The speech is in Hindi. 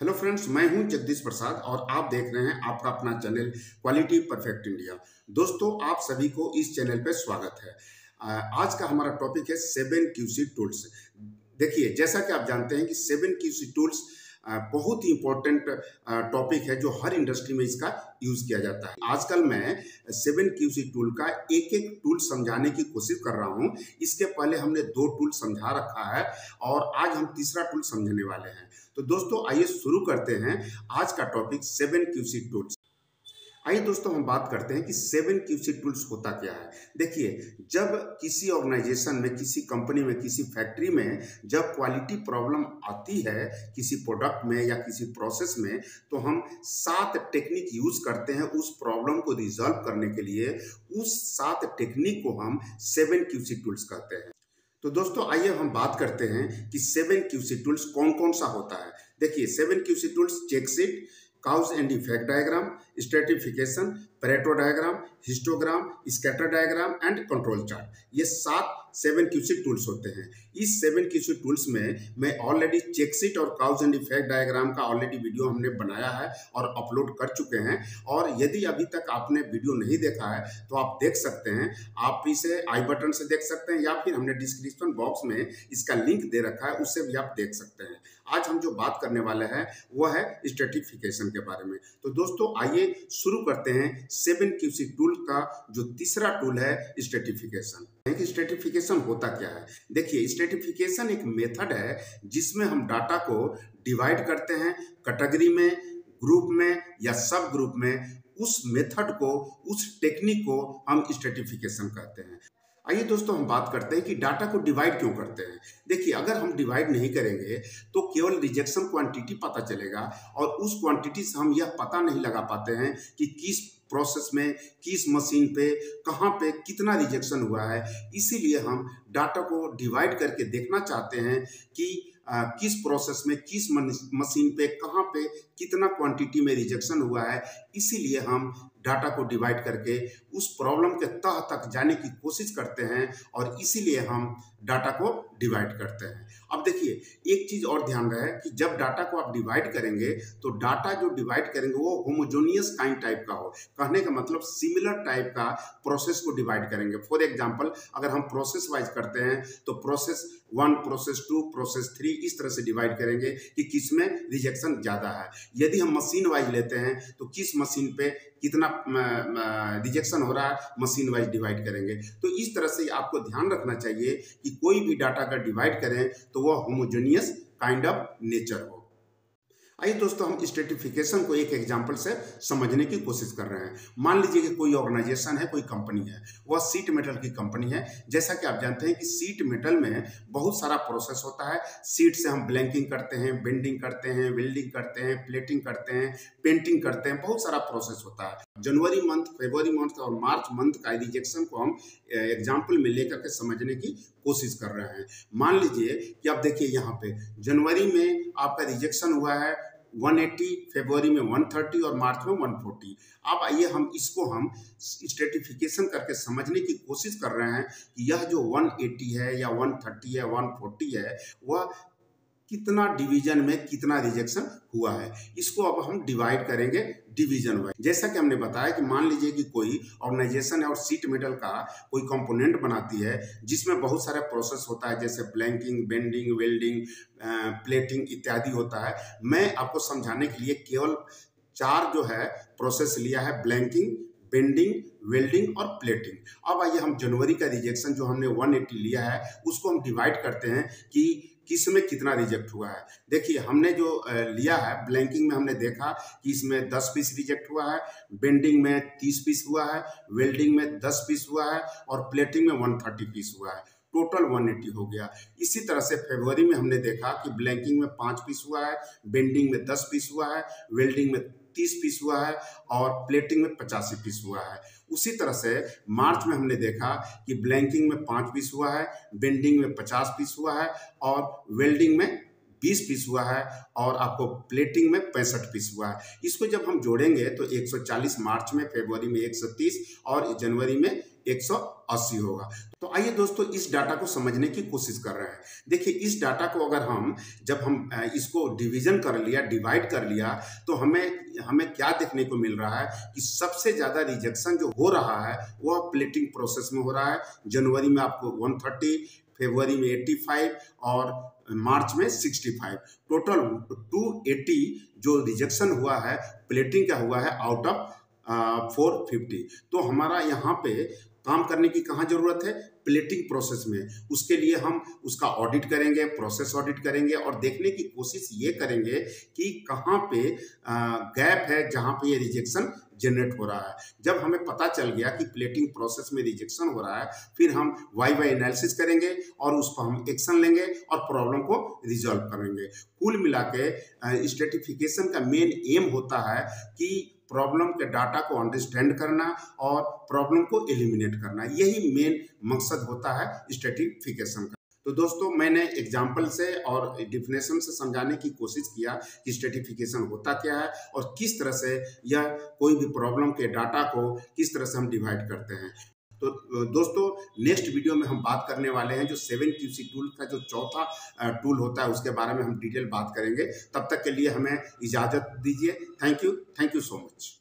हेलो फ्रेंड्स, मैं हूं जगदीश प्रसाद और आप देख रहे हैं आपका अपना चैनल क्वालिटी परफेक्ट इंडिया। दोस्तों, आप सभी को इस चैनल पे स्वागत है। आज का हमारा टॉपिक है 7QC टूल्स। देखिए, जैसा कि आप जानते हैं कि 7QC टूल्स बहुत ही इम्पोर्टेंट टॉपिक है जो हर इंडस्ट्री में इसका यूज किया जाता है। आजकल मैं 7QC टूल का एक एक टूल समझाने की कोशिश कर रहा हूं। इसके पहले हमने 2 टूल समझा रखा है और आज हम तीसरा टूल समझने वाले हैं। तो दोस्तों, आइए शुरू करते हैं आज का टॉपिक 7QC टूल्स। आइए दोस्तों, हम बात करते हैं कि 7QC टूल्स होता क्या है। देखिए, जब किसी ऑर्गेनाइजेशन में, किसी कंपनी में, किसी फैक्ट्री में जब क्वालिटी प्रॉब्लम आती है किसी प्रोडक्ट में या किसी प्रोसेस में, तो हम 7 टेक्निक यूज करते हैं उस प्रॉब्लम को रिजॉल्व करने के लिए। उस 7 टेक्निक को हम 7QC टूल्स कहते हैं। तो दोस्तों, आइए हम बात करते हैं कि 7QC टूल्स कौन कौन सा होता है। देखिए, 7QC tools check sheet, cause and effect diagram, stratification, Pareto diagram, histogram, scatter diagram and control chart, ये 7 7QC टूल्स होते हैं। इस 7QC टूल्स में मैं ऑलरेडी चेक शीट और काउज एंड इफेक्ट डायग्राम का ऑलरेडी वीडियो हमने बनाया है और अपलोड कर चुके हैं। और यदि अभी तक आपने वीडियो नहीं देखा है तो आप देख सकते हैं। आप इसे आई बटन से देख सकते हैं या फिर हमने डिस्क्रिप्शन बॉक्स में इसका लिंक दे रखा है, उससे भी आप देख सकते हैं। आज हम जो बात करने वाले हैं वो है स्ट्रेटिफिकेशन के बारे में। तो दोस्तों, आइए शुरू करते हैं 7QC टूल का जो तीसरा टूल है स्ट्रेटिफिकेशन। स्ट्रेटिफिकेशन होता क्या है? देखिए, स्ट्रेटिफिकेशन एक मेथड है जिसमें हम डाटा को डिवाइड करते हैं कैटेगरी में, ग्रुप में या सब ग्रुप में। उस मेथड को, उस टेक्निक को हम स्ट्रेटिफिकेशन कहते हैं। आइए दोस्तों, हम बात करते हैं कि डाटा को डिवाइड क्यों करते हैं। देखिए, अगर हम डिवाइड नहीं करेंगे तो केवल रिजेक्शन क्वांटिटी पता चलेगा और उस क्वांटिटी से हम यह पता नहीं लगा पाते हैं कि किस प्रोसेस में, किस मशीन पे, कहाँ पे कितना रिजेक्शन हुआ है। इसीलिए हम डाटा को डिवाइड करके देखना चाहते हैं कि किस प्रोसेस में, किस मशीन पे, कहाँ पे कितना क्वांटिटी में रिजेक्शन हुआ है। इसीलिए हम डाटा को डिवाइड करके उस प्रॉब्लम के तह तक जाने की कोशिश करते हैं और इसीलिए हम डाटा को डिवाइड करते हैं। अब देखिए, एक चीज और ध्यान रहे कि जब डाटा को आप डिवाइड करेंगे तो डाटा जो डिवाइड करेंगे वो होमोजेनियस काइंड टाइप का हो। कहने का मतलब सिमिलर टाइप का प्रोसेस को डिवाइड करेंगे। फॉर एग्जांपल, अगर हम प्रोसेस वाइज करते हैं तो प्रोसेस 1, प्रोसेस 2, प्रोसेस 3 इस तरह से डिवाइड करेंगे कि किसमें रिजेक्शन ज़्यादा है। यदि हम मशीन वाइज लेते हैं तो किस मशीन पे कितना रिजेक्शन हो रहा है, मशीन वाइज डिवाइड करेंगे। तो इस तरह से आपको ध्यान रखना चाहिए कि कोई भी डाटा का डिवाइड करें तो वह होमोजेनियस काइंड ऑफ नेचर हो। आइए दोस्तों, हम स्ट्रेटिफिकेशन को एक एग्जांपल से समझने की कोशिश कर रहे हैं। मान लीजिए कि कोई ऑर्गेनाइजेशन है, कोई कंपनी है, वह सीट मेटल की कंपनी है। जैसा कि आप जानते हैं कि सीट मेटल में बहुत सारा प्रोसेस होता है। सीट से हम ब्लैंकिंग करते हैं, बेंडिंग करते हैं, वेल्डिंग करते हैं, प्लेटिंग करते हैं, पेंटिंग करते हैं, बहुत सारा प्रोसेस होता है। जनवरी मंथ, फरवरी मंथ और मार्च मंथ का रिजेक्शन को हम एग्जाम्पल में लेकर के समझने की कोशिश कर रहे हैं। मान लीजिए कि आप देखिए, यहाँ पे जनवरी में आपका रिजेक्शन हुआ है 180, फरवरी में 130 और मार्च में 140। अब आइए हम इसको स्ट्रेटिफिकेशन करके समझने की कोशिश कर रहे हैं कि यह जो 180 है या 130 है, 140 है, वह कितना डिवीजन में कितना रिजेक्शन हुआ है। इसको अब हम डिवाइड करेंगे डिवीजन वाइज। जैसा कि हमने बताया कि मान लीजिए कि कोई ऑर्गेनाइजेशन है और सीट मेटल का कोई कंपोनेंट बनाती है जिसमें बहुत सारे प्रोसेस होता है, जैसे ब्लैंकिंग, बेंडिंग, वेल्डिंग, प्लेटिंग इत्यादि होता है। मैं आपको समझाने के लिए केवल 4 जो है प्रोसेस लिया है, ब्लैंकिंग, बेंडिंग, वेल्डिंग और प्लेटिंग। अब आइए हम जनवरी का रिजेक्शन जो हमने 180 लिया है उसको हम डिवाइड करते हैं कि किस में कितना रिजेक्ट हुआ है। देखिए, हमने जो लिया है ब्लैंकिंग में, हमने देखा कि इसमें 10 पीस रिजेक्ट हुआ है, बेंडिंग में 30 पीस हुआ है, वेल्डिंग में 10 पीस हुआ है और प्लेटिंग में 130 पीस हुआ है। टोटल 180 हो गया। इसी तरह से फरवरी में हमने देखा कि ब्लैंकिंग में 5 पीस हुआ है, बेंडिंग में 10 पीस हुआ है, वेल्डिंग में 30 पीस हुआ है और प्लेटिंग में 85 पीस हुआ है। उसी तरह से मार्च में हमने देखा कि ब्लैंकिंग में 5 पीस हुआ है, बेंडिंग में 50 पीस हुआ है और वेल्डिंग में 20 पीस हुआ है और आपको प्लेटिंग में 65 पीस हुआ है। इसको जब हम जोड़ेंगे तो 140 मार्च में, फरवरी में 130 और जनवरी में 180 होगा। तो आइए दोस्तों इस डाटा को समझने की कोशिश कर रहे हैं। देखिए इस डाटा को अगर जब हम इसको डिवीजन कर लिया, डिवाइड कर लिया, तो हमें क्या देखने को मिल रहा है कि सबसे ज्यादा रिजेक्शन जो हो रहा है वह प्लेटिंग प्रोसेस में हो रहा है। जनवरी में आपको 130, फरवरी में 85 और मार्च में 65। टोटल 280 जो रिजेक्शन हुआ है प्लेटिंग का हुआ है आउट ऑफ 450। तो हमारा यहाँ पे काम करने की कहाँ जरूरत है? प्लेटिंग प्रोसेस में। उसके लिए हम उसका ऑडिट करेंगे, प्रोसेस ऑडिट करेंगे और देखने की कोशिश ये करेंगे कि कहाँ पे गैप है जहाँ पे ये रिजेक्शन जनरेट हो रहा है। जब हमें पता चल गया कि प्लेटिंग प्रोसेस में रिजेक्शन हो रहा है, फिर हम वाई एनालिसिस करेंगे और उस पर हम एक्शन लेंगे और प्रॉब्लम को रिजॉल्व करेंगे। कुल मिला के स्ट्रेटिफिकेशन का मेन एम होता है कि प्रॉब्लम के डाटा को अंडरस्टैंड करना और प्रॉब्लम को एलिमिनेट करना, यही मेन मकसद होता है स्ट्रेटिफिकेशन का। तो दोस्तों मैंने एग्जाम्पल से और डिफिनेशन से समझाने की कोशिश किया कि स्ट्रेटिफिकेशन होता क्या है और किस तरह से यह कोई भी प्रॉब्लम के डाटा को किस तरह से हम डिवाइड करते हैं। तो दोस्तों नेक्स्ट वीडियो में हम बात करने वाले हैं जो 7QC टूल का जो चौथा टूल होता है उसके बारे में हम डिटेल बात करेंगे। तब तक के लिए हमें इजाज़त दीजिए। Thank you so much.